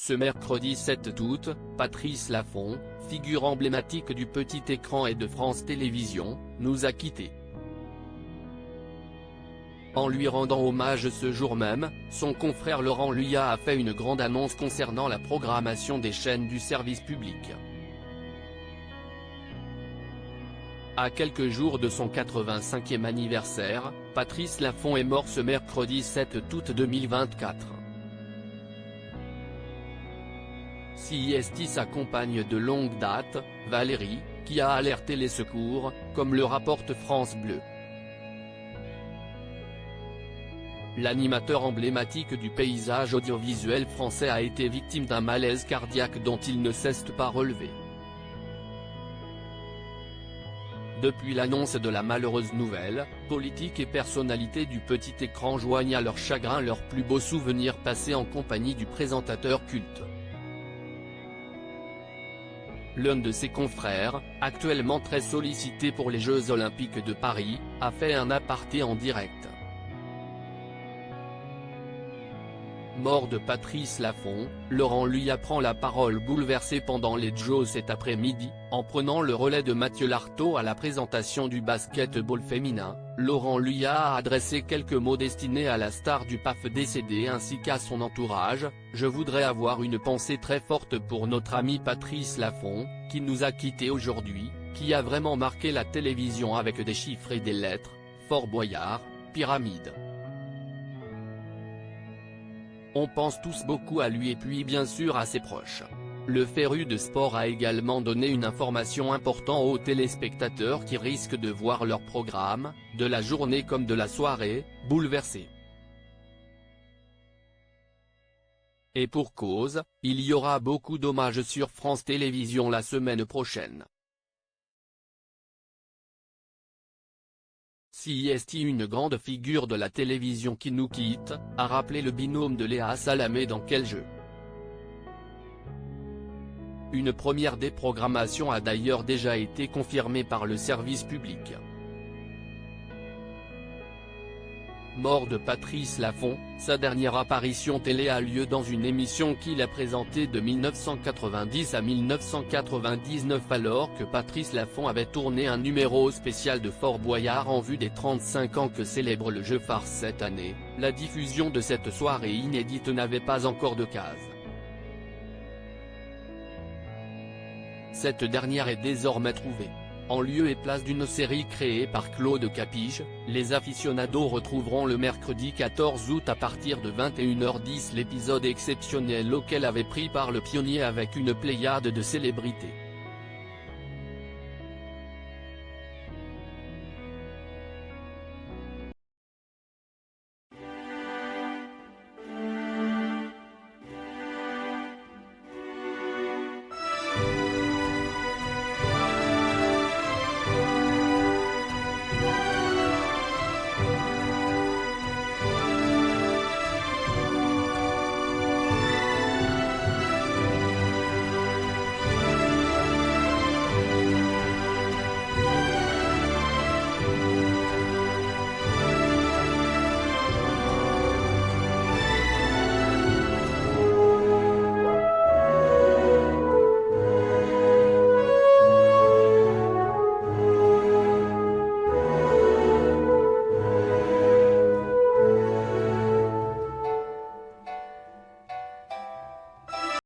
Ce mercredi 7 août, Patrice Laffont, figure emblématique du petit écran et de France Télévisions, nous a quittés. En lui rendant hommage ce jour même, son confrère Laurent Luyat a fait une grande annonce concernant la programmation des chaînes du service public. À quelques jours de son 85e anniversaire, Patrice Laffont est mort ce mercredi 7 août 2024. CIST s'accompagne de longue date, Valérie, qui a alerté les secours, comme le rapporte France Bleu. L'animateur emblématique du paysage audiovisuel français a été victime d'un malaise cardiaque dont il ne cesse de pas relever. Depuis l'annonce de la malheureuse nouvelle, politiques et personnalités du petit écran joignent à leur chagrin leurs plus beaux souvenirs passés en compagnie du présentateur culte. L'un de ses confrères, actuellement très sollicité pour les Jeux Olympiques de Paris, a fait un aparté en direct. Mort de Patrice Laffont, Laurent Luyat prend la parole bouleversé pendant les Jeux cet après-midi, en prenant le relais de Mathieu Lartaud à la présentation du basket-ball féminin. Laurent Luyat a adressé quelques mots destinés à la star du PAF décédée ainsi qu'à son entourage. Je voudrais avoir une pensée très forte pour notre ami Patrice Laffont, qui nous a quittés aujourd'hui, qui a vraiment marqué la télévision avec des chiffres et des lettres, Fort Boyard, Pyramide. On pense tous beaucoup à lui et puis bien sûr à ses proches. Le féru de sport a également donné une information importante aux téléspectateurs qui risquent de voir leur programme, de la journée comme de la soirée, bouleversé. Et pour cause, il y aura beaucoup d'hommages sur France Télévisions la semaine prochaine. CIST, une grande figure de la télévision qui nous quitte, a rappelé le binôme de Léa Salamé dans Quel jeu. Une première déprogrammation a d'ailleurs déjà été confirmée par le service public. Mort de Patrice Laffont, sa dernière apparition télé a lieu dans une émission qu'il a présentée de 1990 à 1999 alors que Patrice Laffont avait tourné un numéro spécial de Fort Boyard en vue des 35 ans que célèbre le jeu phare cette année. La diffusion de cette soirée inédite n'avait pas encore de case. Cette dernière est désormais trouvée. En lieu et place d'une série créée par Claude Capige, les aficionados retrouveront le mercredi 14 août à partir de 21h10 l'épisode exceptionnel auquel avait pris part le pionnier avec une pléiade de célébrités.